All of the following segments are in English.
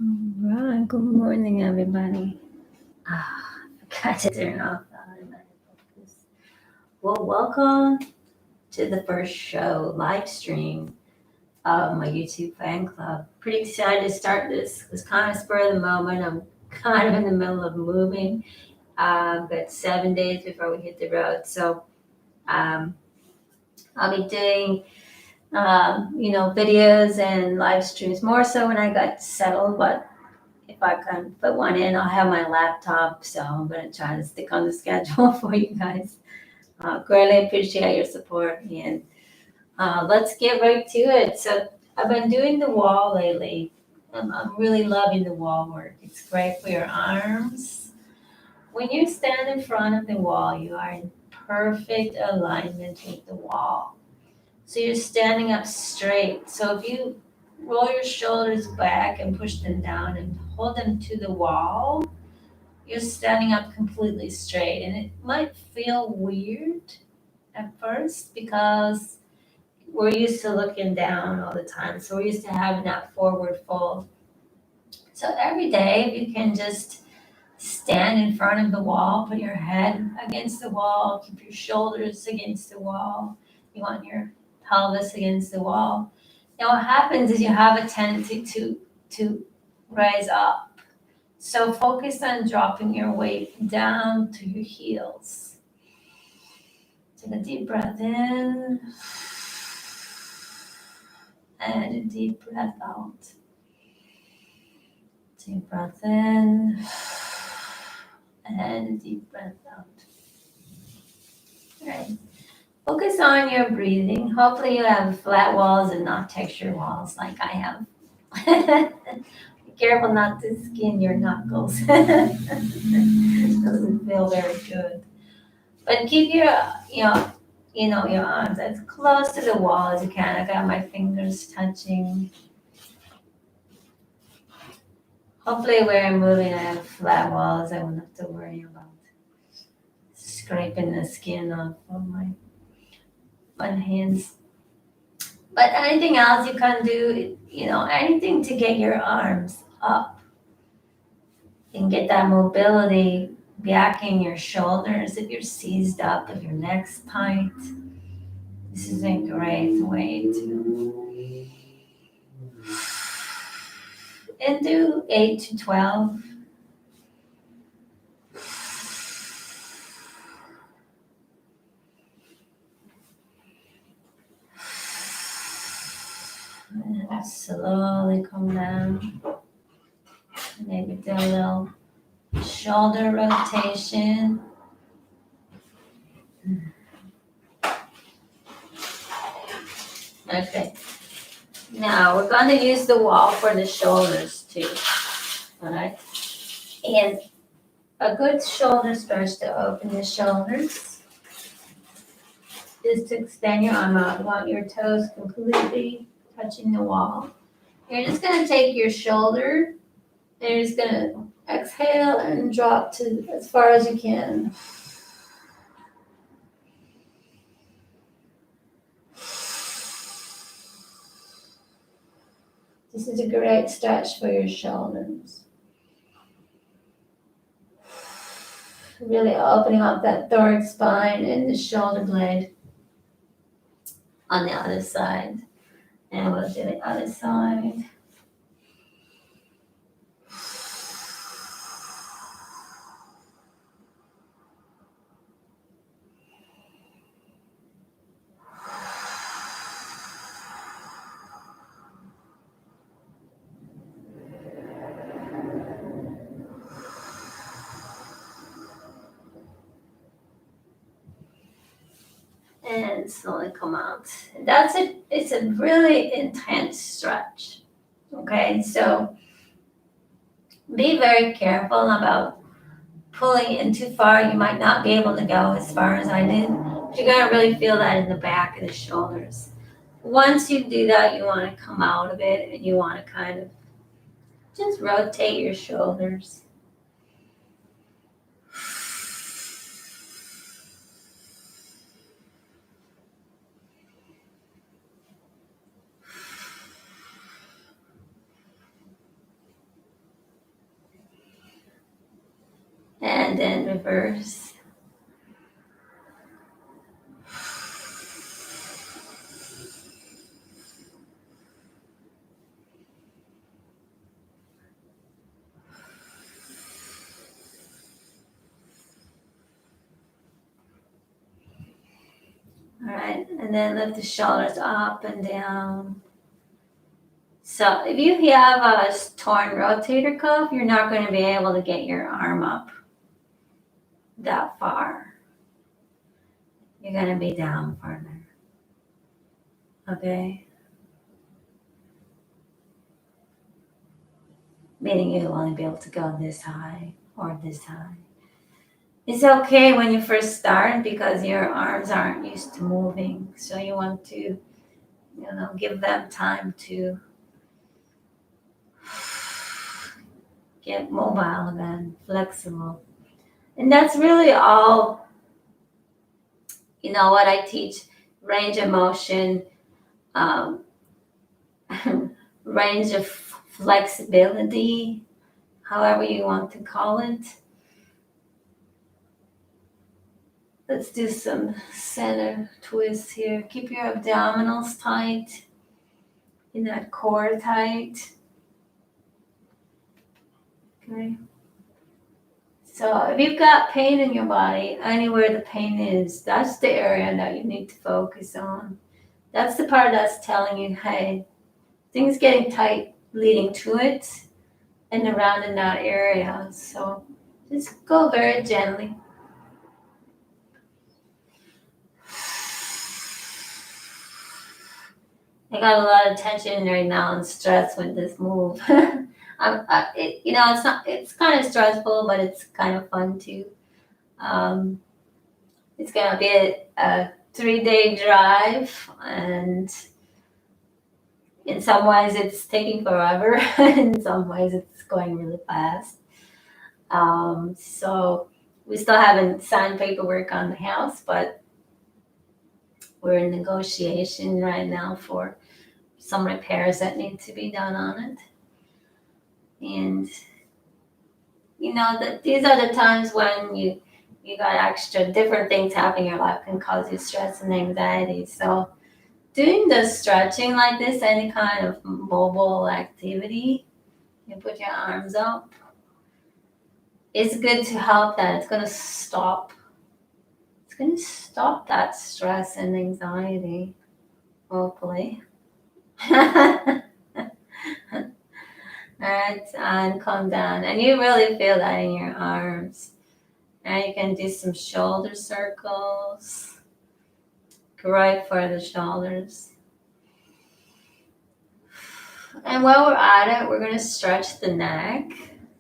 Right. Good morning, everybody. I forgot to turn off the automatic focus. Well, welcome to the first show live stream of my YouTube fan club. Pretty excited to start this. It was kind of spur of the moment. I'm kind of in the middle of moving. Got 7 days before we hit the road, so um, I'll be doing videos and live streams more so when I got settled, but if I can put one in, I'll have my laptop, so I'm going to try to stick on the schedule for you guys. Greatly appreciate your support, and let's get right to it. So I've been doing the wall lately. I'm really loving the wall work. It's great for your arms. When you stand in front of the wall, you are in perfect alignment with the wall. So you're standing up straight. So if you roll your shoulders back and push them down and hold them to the wall, you're standing up completely straight. And it might feel weird at first because we're used to looking down all the time. So we're used to having that forward fold. So every day, if you can just stand in front of the wall, put your head against the wall, keep your shoulders against the wall. You want your pelvis against the wall. And what happens is you have a tendency to rise up. So focus on dropping your weight down to your heels. Take a deep breath in and a deep breath out. Deep breath in and a deep breath out. All right. Focus on your breathing. Hopefully you have flat walls and not textured walls like I have. Be careful not to skin your knuckles. Doesn't feel very good. But keep your, your arms as close to the wall as you can. I got my fingers touching. Hopefully where I'm moving I have flat walls. I won't have to worry about scraping the skin off of my hands. But anything else you can do, anything to get your arms up and get that mobility back in your shoulders if you're seized up, if your neck's tight. This is a great way to and do 8 to 12. And slowly come down. Maybe do a little shoulder rotation. Okay. Now we're going to use the wall for the shoulders too. All right. And a good shoulder stretch to open the shoulders is to extend your arm out. You want your toes completely touching the wall. You're just going to take your shoulder and you're just going to exhale and drop to as far as you can. This is a great stretch for your shoulders. Really opening up that thoracic spine and the shoulder blade on the other side. And we'll do the other side. And slowly come out. That's it. It's a really intense stretch. Okay, so be very careful about pulling in too far. You might not be able to go as far as I did. But you're gonna really feel that in the back of the shoulders. Once you do that, you want to come out of it and you want to kind of just rotate your shoulders. reverse. All right, and then lift the shoulders up and down. So if you have a torn rotator cuff, you're not going to be able to get your arm up that far. You're going to be down farther. Okay? Meaning you'll only be able to go this high or this high. It's okay when you first start because your arms aren't used to moving. So you want to, give them time to get mobile again, flexible. And that's really all, what I teach, range of motion, range of flexibility, however you want to call it. Let's do some center twists here. Keep your abdominals tight, that core tight. Okay. So if you've got pain in your body, anywhere the pain is, that's the area that you need to focus on. That's the part that's telling you, hey, things getting tight leading to it and around in that area. So just go very gently. I got a lot of tension right now and stress with this move. It's kind of stressful, but it's kind of fun too. It's gonna be a 3-day drive, and in some ways it's taking forever. In some ways it's going really fast. So we still haven't signed paperwork on the house, but we're in negotiation right now for some repairs that need to be done on it. And these are the times when you got extra different things happening in your life can cause you stress and anxiety. So doing the stretching like this, any kind of mobile activity, you put your arms up, it's good to help that. It's going to stop that stress and anxiety, hopefully. Alright, and calm down. And you really feel that in your arms. And you can do some shoulder circles. Right for the shoulders. And while we're at it, we're going to stretch the neck.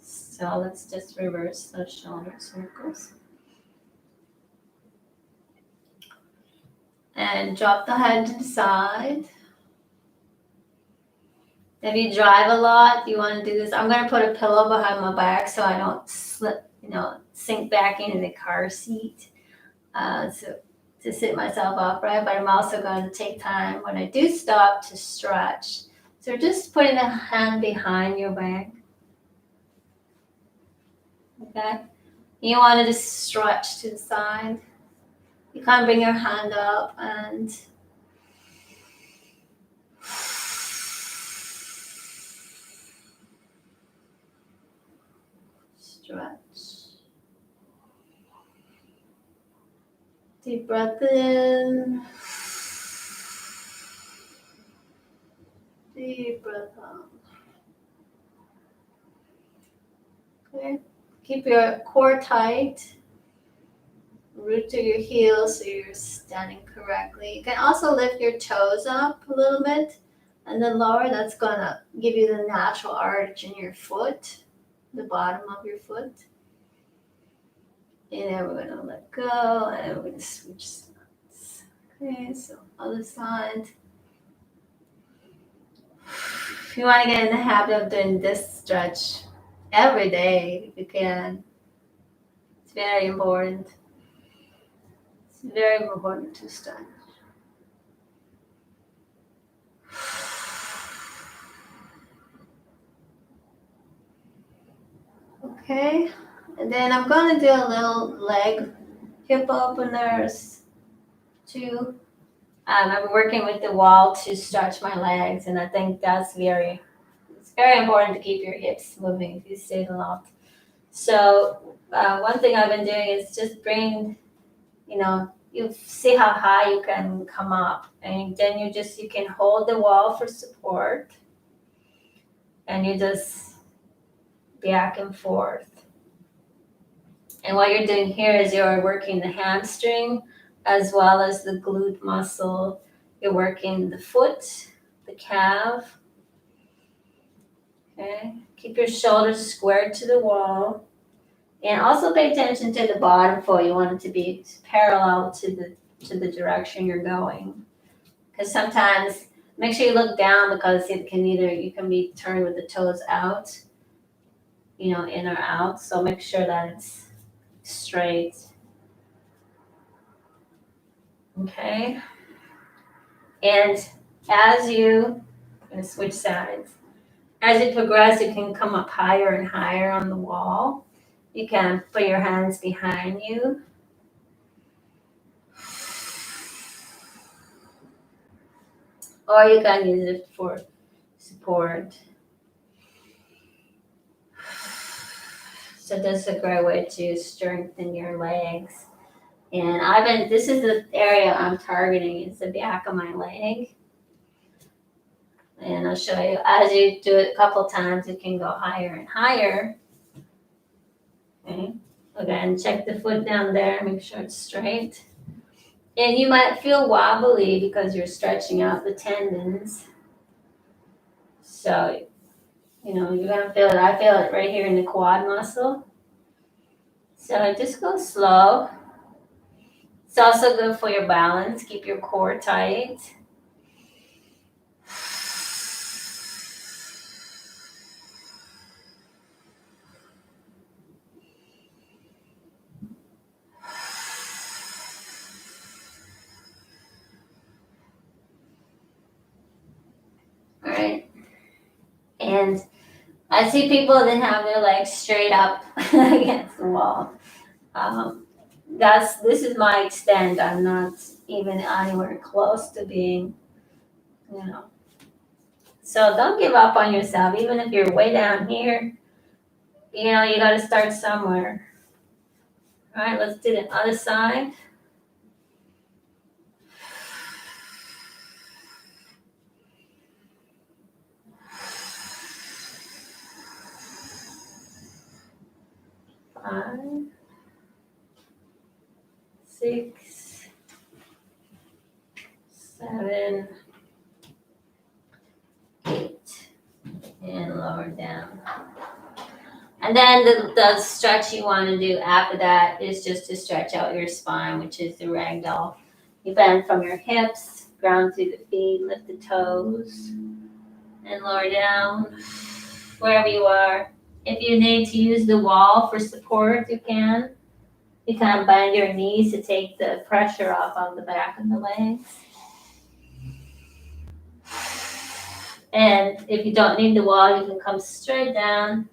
So let's just reverse those shoulder circles. And drop the head to the side. If you drive a lot, you want to do this. I'm going to put a pillow behind my back so I don't slip, sink back into the car seat. So to sit myself upright, but I'm also going to take time when I do stop to stretch. So just putting a hand behind your back. Okay? You want to just stretch to the side. You can bring your hand up and stretch. Deep breath in. Deep breath out. Okay. Keep your core tight. Root to your heels so you're standing correctly. You can also lift your toes up a little bit and then lower. That's going to give you the natural arch in your foot, the bottom of your foot. And then we're going to let go and we're going to switch sides. Okay, so other side. If you want to get in the habit of doing this stretch every day, if you can, it's very important. It's very important to stretch. Okay, And then I'm gonna do a little leg hip openers too. I'm working with the wall to stretch my legs, and I think it's very important to keep your hips moving if you sit a lot. So one thing I've been doing is just bring, you see how high you can come up, and then you can hold the wall for support, and you just back and forth. And what you're doing here is you're working the hamstring as well as the glute muscle. You're working the foot, the calf. Okay. Keep your shoulders squared to the wall. And also pay attention to the bottom foot. You want it to be parallel to the direction you're going. Because sometimes make sure you look down because you can be turned with the toes out, in or out. So make sure that it's straight. Okay. And I'm going to switch sides. As you progress, you can come up higher and higher on the wall. You can put your hands behind you. Or you can use it for support. So this is a great way to strengthen your legs. And this is the area I'm targeting. It's the back of my leg. And I'll show you, as you do it a couple times, you can go higher and higher. Okay. Again, check the foot down there, make sure it's straight. And you might feel wobbly because you're stretching out the tendons. So, you're gonna feel it. I feel it right here in the quad muscle. So just go slow. It's also good for your balance. Keep your core tight. All right. And I see people that have their legs straight up against the wall. This is my extent. I'm not even anywhere close to being, So don't give up on yourself, even if you're way down here. You got to start somewhere. All right, let's do the other side. Five, 6, 7, 8, and lower down. And then the stretch you want to do after that is just to stretch out your spine, which is the ragdoll. You bend from your hips, ground through the feet, lift the toes, and lower down wherever you are. If you need to use the wall for support, you can. You can bend your knees to take the pressure off of the back of the legs. And if you don't need the wall, you can come straight down.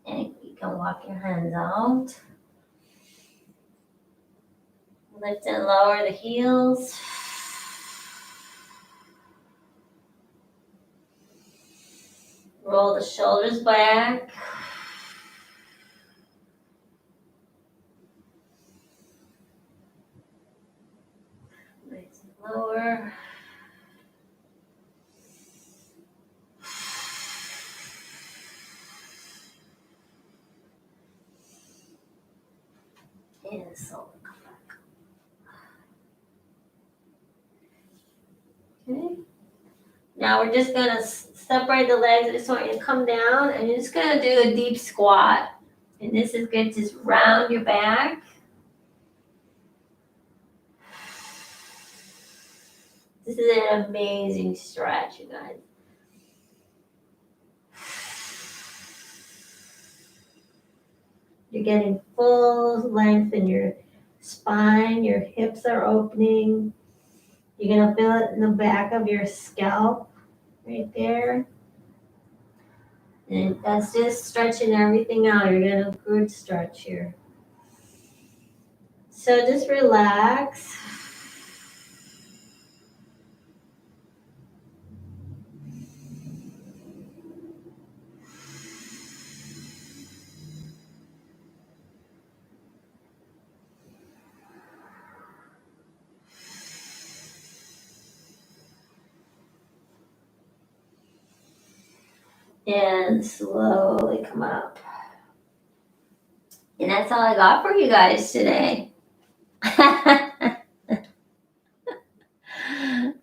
And you can walk your hands out. Lift and lower the heels. Roll the shoulders back. Raise and lower. And slowly come back. Okay. Now we're just going to separate the legs. I just want you to come down and you're just going to do a deep squat. And this is good to round your back. This is an amazing stretch, you guys. You're getting full length in your spine. Your hips are opening. You're going to feel it in the back of your scalp right there. And that's just stretching everything out. You're getting a good stretch here. So just relax. And slowly come up. And that's all I got for you guys today.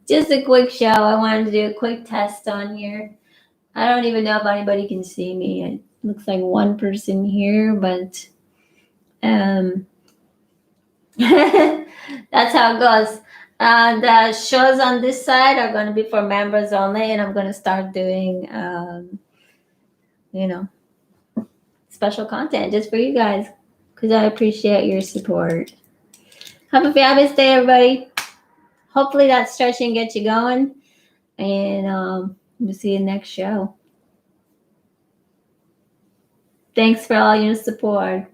Just a quick show. I wanted to do a quick test on here. I don't even know if anybody can see me. It looks like one person here, but that's how it goes. The shows on this side are going to be for members only, and I'm going to start doing, special content just for you guys because I appreciate your support. Have a fabulous day, everybody. Hopefully that stretching gets you going, and we'll see you next show. Thanks for all your support.